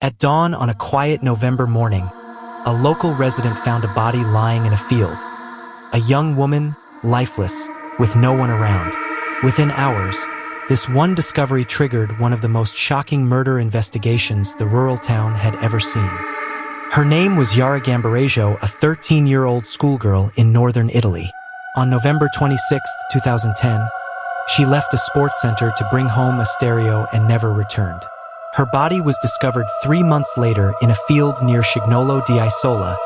At dawn on a quiet November morning, a local resident found a body lying in a field. A young woman, lifeless, with no one around. Within hours, this one discovery triggered one of the most shocking murder investigations the rural town had ever seen. Her name was Yara Gambarejo, a 13-year-old schoolgirl in northern Italy. On November 26, 2010, she left a sports center to bring home a stereo and never returned. Her body was discovered 3 months later in a field near Cignolo di Isola,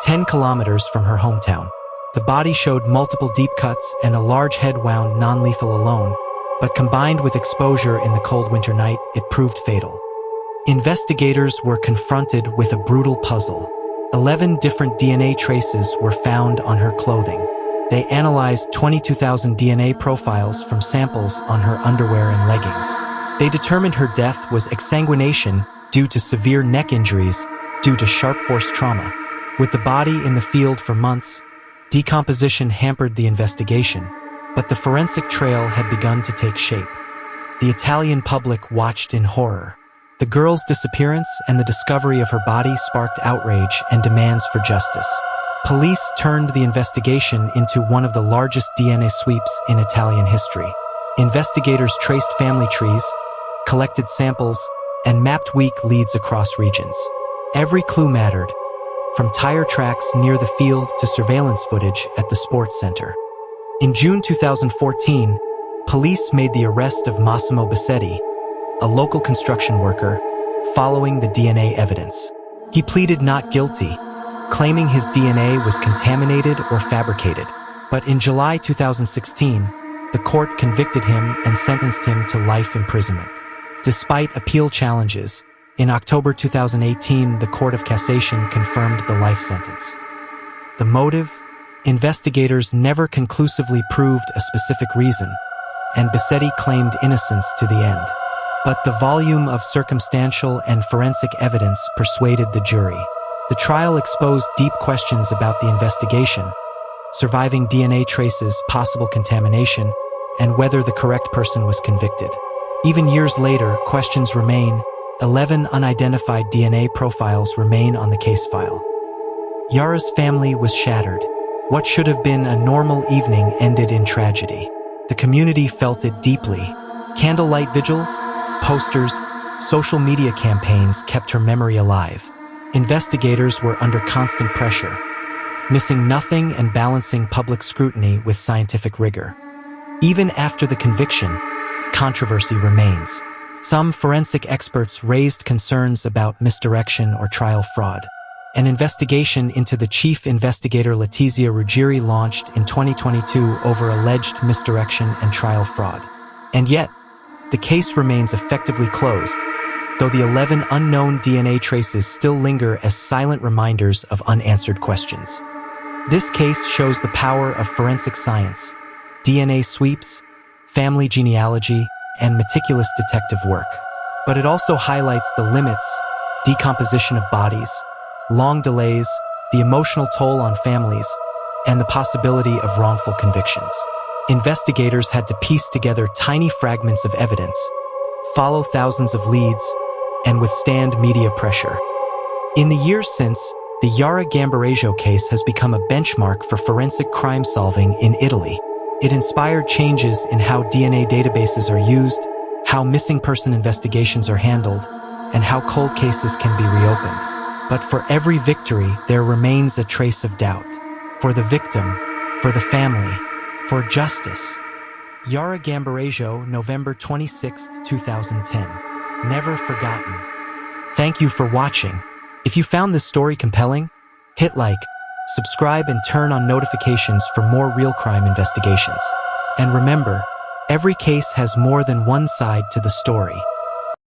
10 kilometers from her hometown. The body showed multiple deep cuts and a large head wound non-lethal alone, but combined with exposure in the cold winter night, it proved fatal. Investigators were confronted with a brutal puzzle. 11 different DNA traces were found on her clothing. They analyzed 22,000 DNA profiles from samples on her underwear and leggings. They determined her death was exsanguination due to severe neck injuries due to sharp force trauma. With the body in the field for months, decomposition hampered the investigation, but the forensic trail had begun to take shape. The Italian public watched in horror. The girl's disappearance and the discovery of her body sparked outrage and demands for justice. Police turned the investigation into one of the largest DNA sweeps in Italian history. Investigators traced family trees, collected samples, and mapped weak leads across regions. Every clue mattered, from tire tracks near the field to surveillance footage at the sports center. In June 2014, police made the arrest of Massimo Bassetti, a local construction worker, following the DNA evidence. He pleaded not guilty, claiming his DNA was contaminated or fabricated. But in July 2016, the court convicted him and sentenced him to life imprisonment. Despite appeal challenges, in October 2018, the Court of Cassation confirmed the life sentence. The motive? Investigators never conclusively proved a specific reason, and Bassetti claimed innocence to the end. But the volume of circumstantial and forensic evidence persuaded the jury. The trial exposed deep questions about the investigation, surviving DNA traces, possible contamination, and whether the correct person was convicted. Even years later, questions remain. 11 unidentified DNA profiles remain on the case file. Yara's family was shattered. What should have been a normal evening ended in tragedy. The community felt it deeply. Candlelight vigils, posters, social media campaigns kept her memory alive. Investigators were under constant pressure, missing nothing and balancing public scrutiny with scientific rigor. Even after the conviction, controversy remains. Some forensic experts raised concerns about misdirection or trial fraud. An investigation into the chief investigator Letizia Ruggieri launched in 2022 over alleged misdirection and trial fraud. And yet, the case remains effectively closed, though the 11 unknown DNA traces still linger as silent reminders of unanswered questions. This case shows the power of forensic science, DNA sweeps, family genealogy, and meticulous detective work. But it also highlights the limits, decomposition of bodies, long delays, the emotional toll on families, and the possibility of wrongful convictions. Investigators had to piece together tiny fragments of evidence, follow thousands of leads, and withstand media pressure. In the years since, the Yara Gambarejo case has become a benchmark for forensic crime solving in Italy. It inspired changes in how DNA databases are used, how missing person investigations are handled, and how cold cases can be reopened. But for every victory, there remains a trace of doubt. For the victim, for the family, for justice. Yara Gambarejo, November 26, 2010. Never forgotten. Thank you for watching. If you found this story compelling, hit like, subscribe, and turn on notifications for more real crime investigations. And remember, every case has more than one side to the story.